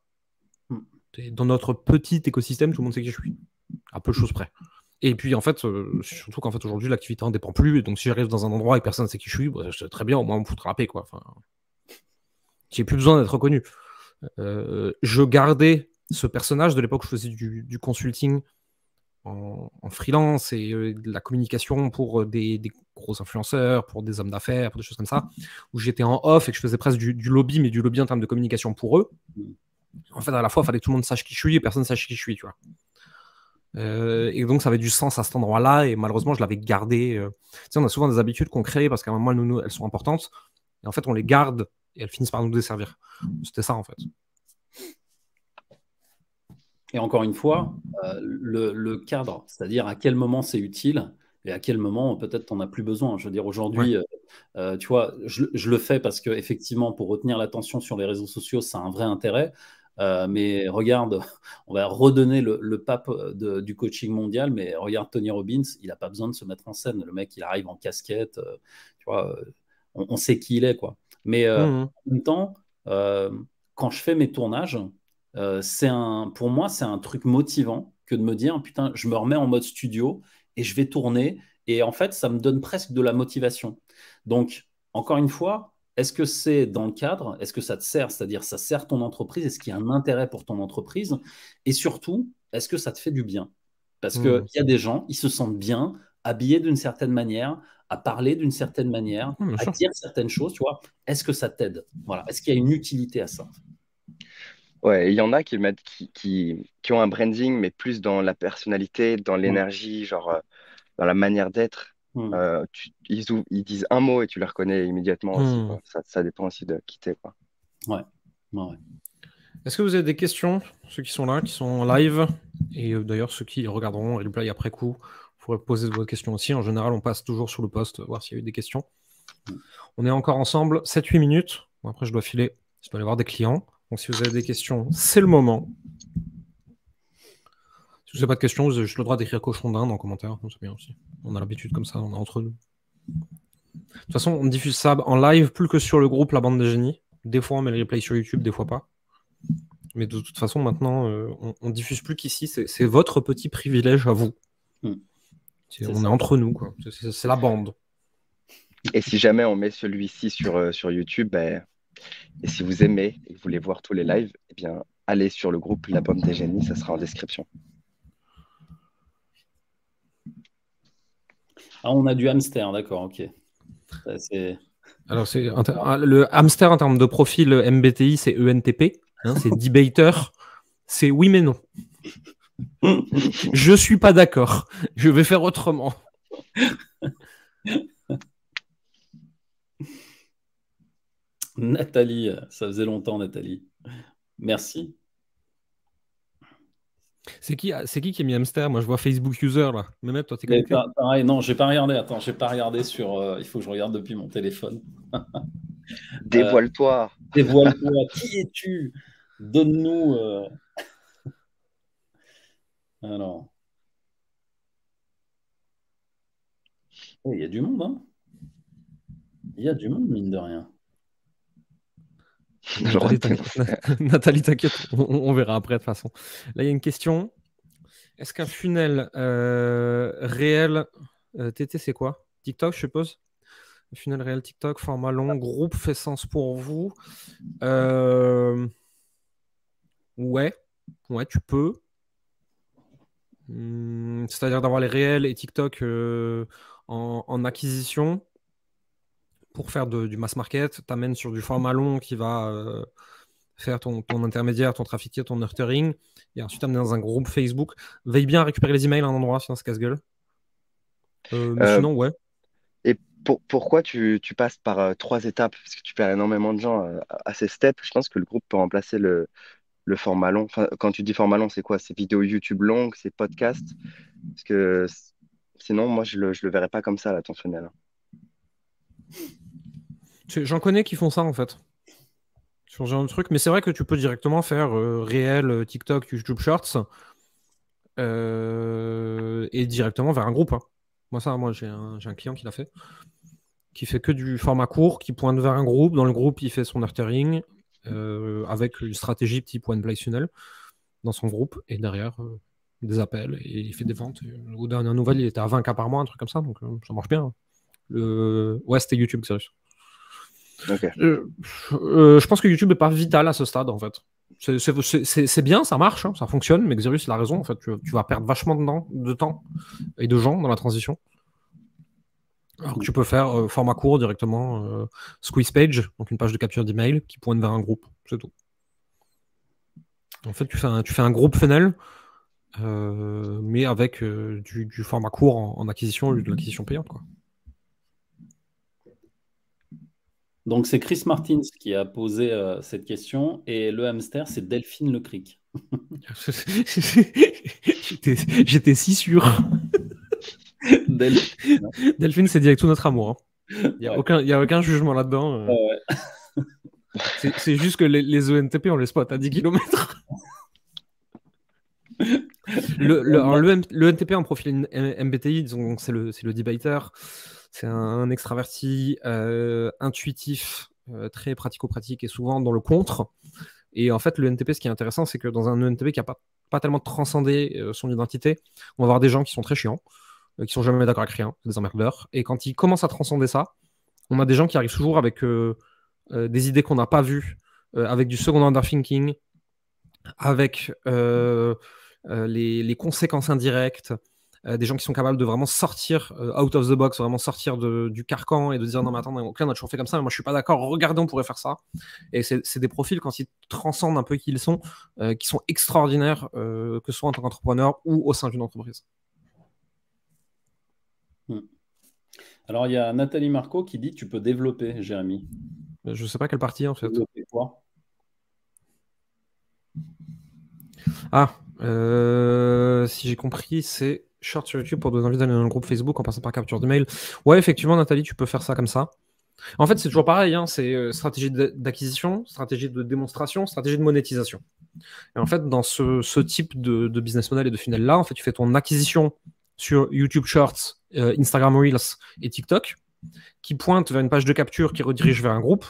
Speaker 1: Dans notre petit écosystème, tout le monde sait qui je suis. À peu de choses près. Et puis en fait, surtout qu'en fait aujourd'hui l'activité en dépend plus. Et donc si j'arrive dans un endroit et personne ne sait qui je suis, bah, très bien, au moins on me foutra la paix, quoi. Enfin, j'ai plus besoin d'être reconnu. Je gardais ce personnage de l'époque où je faisais du consulting en freelance et de la communication pour des gros influenceurs, pour des hommes d'affaires, pour des choses comme ça, où j'étais en off et que je faisais presque du lobby, mais du lobby en termes de communication pour eux. En fait, à la fois, il fallait que tout le monde sache qui je suis et personne ne sache qui je suis, tu vois. Et donc ça avait du sens à cet endroit-là et malheureusement je l'avais gardé. Tu sais, on a souvent des habitudes qu'on crée parce qu'à un moment nous, elles sont importantes et en fait on les garde et elles finissent par nous desservir. C'était ça en fait.
Speaker 2: Et encore une fois, le cadre, c'est-à-dire à quel moment c'est utile et à quel moment peut-être t'en as plus besoin. Je veux dire aujourd'hui, tu vois, je le fais parce que effectivement pour retenir l'attention sur les réseaux sociaux, ça a un vrai intérêt. Mais regarde, on va redonner le pape du coaching mondial, mais regarde Tony Robbins, il n'a pas besoin de se mettre en scène. Le mec, il arrive en casquette, tu vois, on sait qui il est, quoi. Mais en même temps, quand je fais mes tournages, pour moi, c'est un truc motivant que de me dire, putain, je me remets en mode studio et je vais tourner. Et en fait, ça me donne presque de la motivation. Donc, encore une fois, est-ce que c'est dans le cadre? Est-ce que ça te sert? C'est-à-dire, ça sert ton entreprise? Est-ce qu'il y a un intérêt pour ton entreprise? Et surtout, est-ce que ça te fait du bien? Parce qu'il y a des gens, ils se sentent bien, habillés d'une certaine manière, à parler d'une certaine manière, à dire certaines choses, tu vois. Est-ce que ça t'aide? Voilà. Est-ce qu'il y a une utilité à ça?
Speaker 3: Ouais, il y en a qui le mettent, qui ont un branding, mais plus dans la personnalité, dans l'énergie, genre dans la manière d'être. Ils disent un mot et tu les reconnais immédiatement aussi, quoi. Ça dépend aussi de qui t'es, quoi.
Speaker 2: Ouais.
Speaker 1: Est-ce que vous avez des questions, ceux qui sont là, qui sont en live, et d'ailleurs ceux qui regarderont le replay après coup, vous pourrez poser vos questions aussi. En général, on passe toujours sur le post, voir s'il y a eu des questions. On est encore ensemble 7-8 minutes. Bon, après, je dois filer, je dois aller voir des clients. Donc si vous avez des questions, c'est le moment. Si vous n'avez pas de questions, vous avez juste le droit d'écrire cochon d'Inde en commentaire. C'est bien aussi. On a l'habitude comme ça, on est entre nous. De toute façon, on diffuse ça en live plus que sur le groupe La Bande des Génies. Des fois, on met le replay sur YouTube, des fois pas. Mais de toute façon, maintenant, on diffuse plus qu'ici. C'est votre petit privilège à vous. On est entre nous, quoi. C'est la bande.
Speaker 3: Et si jamais on met celui-ci sur YouTube, ben, et si vous aimez et que vous voulez voir tous les lives, eh bien, allez sur le groupe La Bande des Génies, ça sera en description.
Speaker 2: Ah, on a du hamster, d'accord, ok.
Speaker 1: Alors, le hamster en termes de profil MBTI, c'est ENTP, hein, c'est debater, c'est oui mais non. Je suis pas d'accord, je vais faire autrement.
Speaker 2: Nathalie, ça faisait longtemps, Nathalie. Merci.
Speaker 1: C'est qui qui a mis hamster? Moi, je vois Facebook user là. Mais même toi, t'es connecté?
Speaker 2: Pareil, non, j'ai pas regardé. Attends, j'ai pas regardé sur. Il faut que je regarde depuis mon téléphone.
Speaker 3: Dévoile-toi.
Speaker 2: Dévoile-toi. Qui es-tu? Donne-nous. Alors. Il y a du monde, hein? Il y a du monde, mine de rien.
Speaker 1: Nathalie, t'inquiète, on verra après de toute façon. Là, il y a une question. Est-ce qu'un funnel réel TT, c'est quoi? TikTok, je suppose? Un funnel réel TikTok, format long, groupe fait sens pour vous? Ouais, tu peux. C'est-à-dire d'avoir les réels et TikTok en acquisition pour faire du mass market. T'amènes sur du format long qui va faire ton intermédiaire, ton traffic, ton nurturing, et ensuite t'amener dans un groupe Facebook. Veille bien à récupérer les emails à un endroit, sinon c'est casse-gueule. Mais
Speaker 3: Euh,
Speaker 1: sinon, ouais.
Speaker 3: et pourquoi tu passes par 3 étapes? Parce que tu perds énormément de gens à ces steps. Je pense que le groupe peut remplacer le format long. Enfin, quand tu dis format long, c'est quoi? C'est vidéo YouTube longue, c'est podcast? Parce que sinon, moi, je le verrais pas comme ça, là, ton funnel.
Speaker 1: J'en connais qui font ça en fait. Sur ce genre de truc, mais c'est vrai que tu peux directement faire réel, TikTok, YouTube Shorts et directement vers un groupe. Hein. Moi j'ai un client qui l'a fait, qui fait que du format court, qui pointe vers un groupe. Dans le groupe, il fait son nurturing avec une stratégie type One Place Funnel dans son groupe, et derrière des appels, et il fait des ventes. Au dernier nouvelle, il était à 20K par mois, un truc comme ça, donc ça marche bien. Hein. Ouais, c'était YouTube, sérieux.
Speaker 3: Ok.
Speaker 1: Je pense que YouTube n'est pas vital à ce stade, en fait. C'est bien, ça marche, hein, ça fonctionne, mais Xerius, il a raison. En fait, tu vas perdre vachement de temps et de gens dans la transition. Alors que tu peux faire format court directement, squeeze page, donc une page de capture d'email qui pointe vers un groupe, c'est tout. En fait, tu fais un groupe funnel, mais avec du format court en acquisition au lieu de l'acquisition payante, quoi.
Speaker 2: Donc, c'est Chris Martins qui a posé cette question et le hamster, c'est Delphine Le Cric.
Speaker 1: J'étais si sûr. Delphine, c'est dit avec tout notre amour. Hein. Il n'y a aucun jugement là-dedans. C'est juste que les ENTP, on les spot à 10 km. Le NTP en profil MBTI, c'est le debater. C'est un extraverti intuitif, très pratico-pratique et souvent dans le contre. Et en fait, le NTP, ce qui est intéressant, c'est que dans un ENTP qui n'a pas tellement transcendé son identité, on va avoir des gens qui sont très chiants, qui sont jamais d'accord avec rien, des emmerdeurs. Et quand ils commencent à transcender ça, on a des gens qui arrivent toujours avec des idées qu'on n'a pas vues, avec du second order thinking, avec les conséquences indirectes, des gens qui sont capables de vraiment sortir out of the box, vraiment sortir du carcan et de dire non mais attends, ok, on a toujours fait comme ça, mais moi je suis pas d'accord, regardez, on pourrait faire ça. Et c'est des profils, quand ils transcendent un peu qui ils sont, qui sont extraordinaires, que ce soit en tant qu'entrepreneur ou au sein d'une entreprise.
Speaker 2: Alors il y a Nathalie Marco qui dit tu peux développer, Jérémy.
Speaker 1: Je sais pas quelle partie en fait.
Speaker 2: Développer quoi?
Speaker 1: Si j'ai compris, c'est short sur YouTube pour donner envie d'aller dans le groupe Facebook en passant par capture d'email. Ouais, effectivement, Nathalie, tu peux faire ça comme ça. En fait, c'est toujours pareil, hein, c'est stratégie d'acquisition, stratégie de démonstration, stratégie de monétisation. Et en fait, dans ce type de business model et de funnel-là, en fait, tu fais ton acquisition sur YouTube Shorts, Instagram Reels et TikTok, qui pointe vers une page de capture qui redirige vers un groupe.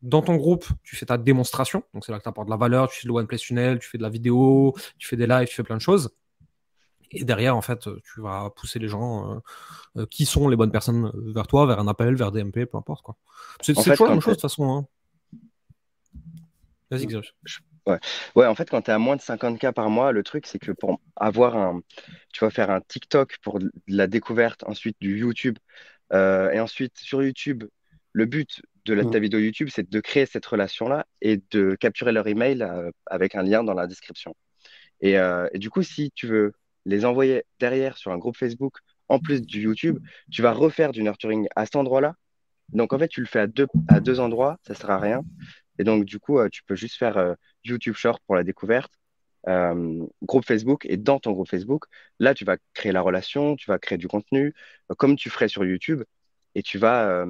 Speaker 1: Dans ton groupe, tu fais ta démonstration. Donc, c'est là que tu apportes de la valeur, tu fais le one place funnel, tu fais de la vidéo, tu fais des lives, tu fais plein de choses. Et derrière, en fait, tu vas pousser les gens qui sont les bonnes personnes vers toi, vers un appel, vers DMP, peu importe, quoi. C'est toujours la même chose, de toute façon. Hein. Vas-y, Xerius.
Speaker 3: Ouais, en fait, quand tu es à moins de 50K par mois, le truc, c'est que pour avoir tu vas faire un TikTok pour de la découverte, ensuite du YouTube. Et ensuite, sur YouTube, le but de ta vidéo YouTube, c'est de créer cette relation-là et de capturer leur email avec un lien dans la description. Et du coup, si tu veux les envoyer derrière sur un groupe Facebook, en plus du YouTube, tu vas refaire du nurturing à cet endroit-là. Donc, en fait, tu le fais à deux endroits, ça ne sert à rien. Et donc, du coup, tu peux juste faire YouTube Short pour la découverte, groupe Facebook. Et dans ton groupe Facebook, là, tu vas créer la relation, tu vas créer du contenu, comme tu ferais sur YouTube. Et tu vas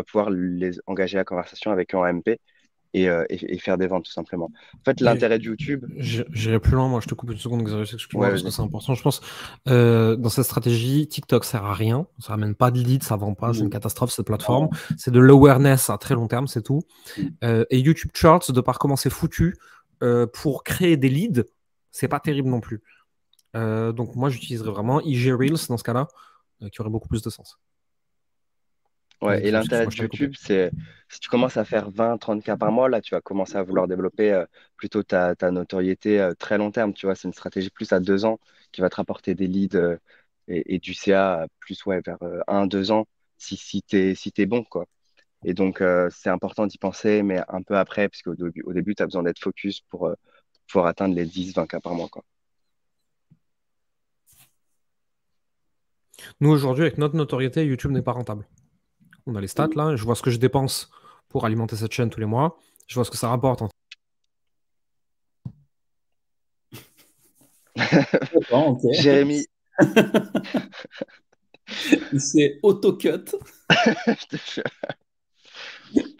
Speaker 3: pouvoir les engager la conversation avec eux en MP et faire des ventes, tout simplement. En fait, l'intérêt de YouTube.
Speaker 1: J'irai plus loin, moi je te coupe une seconde, Xerius, excuse-moi, parce que c'est important. Je pense dans cette stratégie, TikTok sert à rien, ça ramène pas de leads, ça vend pas, c'est une catastrophe cette plateforme. C'est de l'awareness à très long terme, c'est tout. Et YouTube Shorts, de par comment c'est foutu, pour créer des leads, c'est pas terrible non plus. Donc moi j'utiliserais vraiment IG Reels dans ce cas-là, qui aurait beaucoup plus de sens.
Speaker 3: Ouais,
Speaker 1: Vas-y,
Speaker 3: et l'intérêt
Speaker 1: excuse-moi,
Speaker 3: de
Speaker 1: je t'avais coupé.
Speaker 3: YouTube, c'est si tu commences à faire 20, 30 k par mois, là, tu vas commencer à vouloir développer plutôt ta notoriété très long terme. Tu vois, c'est une stratégie plus à 2 ans qui va te rapporter des leads et du CA plus ouais, vers 1, 2 ans si t'es bon, quoi. Et donc, c'est important d'y penser, mais un peu après, parce au début, tu as besoin d'être focus pour pouvoir atteindre les 10, 20 k par mois, quoi.
Speaker 1: Nous, aujourd'hui, avec notre notoriété, YouTube n'est pas rentable. On a les stats là, je vois ce que je dépense pour alimenter cette chaîne tous les mois, je vois ce que ça rapporte.
Speaker 2: D'accord, ok.
Speaker 3: Jérémy,
Speaker 2: Il s'est auto-cut.
Speaker 3: je te jure.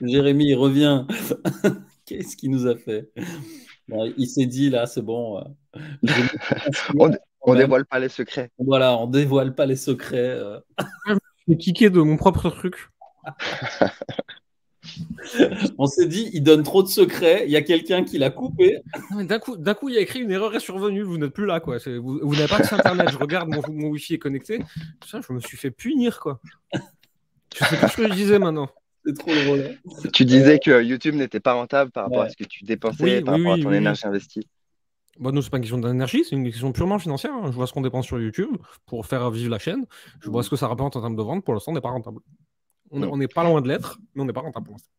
Speaker 2: Jérémy, il revient. Qu'est-ce qu'il nous a fait? Bon, il s'est dit, là, c'est bon. Je vais
Speaker 3: On,
Speaker 2: quand
Speaker 3: on
Speaker 2: même.
Speaker 3: dévoile pas les secrets.
Speaker 2: Voilà, on dévoile pas les secrets.
Speaker 1: Je suis kické de mon propre truc.
Speaker 2: On s'est dit, il donne trop de secrets. Il y a quelqu'un qui l'a coupé.
Speaker 1: Non, mais d'un coup, il y a écrit une erreur est survenue, vous n'êtes plus là, quoi. Vous n'avez pas accès à Internet. Je regarde, mon Wi-Fi est connecté. Putain, je me suis fait punir, quoi. Je sais plus ce que je disais maintenant.
Speaker 2: C'est trop drôle.
Speaker 3: Tu disais que YouTube n'était pas rentable par rapport à
Speaker 2: Ouais.
Speaker 3: ce que tu dépensais,
Speaker 1: Oui,
Speaker 3: par
Speaker 1: oui,
Speaker 3: rapport à
Speaker 1: oui,
Speaker 3: ton
Speaker 1: oui.
Speaker 3: énergie investie.
Speaker 1: Bon, nous, c'est pas une question d'énergie, c'est une question purement financière. Je vois ce qu'on dépense sur YouTube pour faire vivre la chaîne. Je vois ce que ça rapporte en termes de vente. Pour l'instant, on n'est pas rentable. On n'est pas loin de l'être, mais on n'est pas rentable pour l'instant.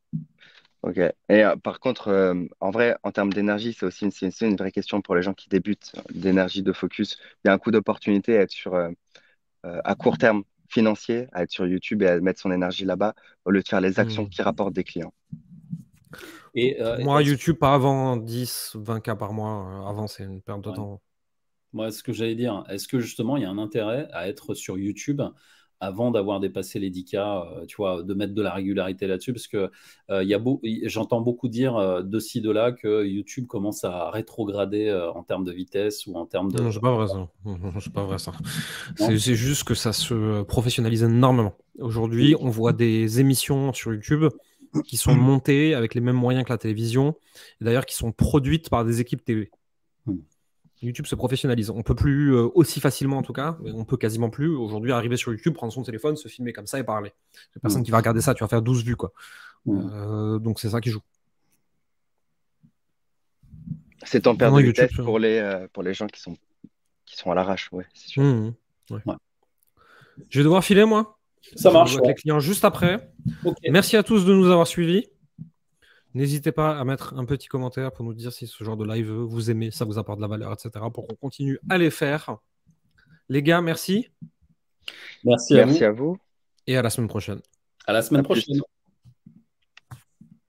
Speaker 3: Ok. Et par contre, en vrai, en termes d'énergie, c'est aussi une vraie question pour les gens qui débutent, d'énergie, de focus. Il y a un coup d'opportunité à être à court terme financier, à être sur YouTube et à mettre son énergie là-bas, au lieu de faire les actions qui rapportent des clients.
Speaker 2: Et,
Speaker 1: Pour moi, YouTube, pas avant 10, 20K par mois. Avant, c'est une perte de temps.
Speaker 2: Moi, ce que j'allais dire, est-ce que justement, il y a un intérêt à être sur YouTube avant d'avoir dépassé les 10K, tu vois, de mettre de la régularité là-dessus? Parce que j'entends beaucoup dire de ci, de là que YouTube commence à rétrograder en termes de vitesse ou en termes de...
Speaker 1: Non, c'est pas vrai ça. C'est pas vrai ça.
Speaker 2: Non.
Speaker 1: C'est juste que ça se professionnalise énormément. Aujourd'hui, on voit des émissions sur YouTube qui sont montées avec les mêmes moyens que la télévision, et d'ailleurs qui sont produites par des équipes TV. YouTube se professionnalise. On peut plus aussi facilement, en tout cas, on peut quasiment plus aujourd'hui arriver sur YouTube, prendre son téléphone, se filmer comme ça et parler. Il n'y a personne qui va regarder ça, tu vas faire 12 vues, quoi. Donc c'est ça qui joue.
Speaker 3: C'est ton perte
Speaker 1: Non,
Speaker 3: de
Speaker 1: YouTube,
Speaker 3: vitesse pour les gens qui sont à l'arrache, ouais, c'est sûr.
Speaker 1: Ouais. Je vais devoir filer, moi.
Speaker 2: Ça marche.
Speaker 1: Je vois avec les clients juste après.
Speaker 2: Okay.
Speaker 1: Merci à tous de nous avoir suivis. N'hésitez pas à mettre un petit commentaire pour nous dire si ce genre de live vous aimez, ça vous apporte de la valeur, etc. pour qu'on continue à les faire. Les gars, merci.
Speaker 2: Merci
Speaker 3: à vous.
Speaker 1: Et à la semaine prochaine.
Speaker 2: À la semaine prochaine.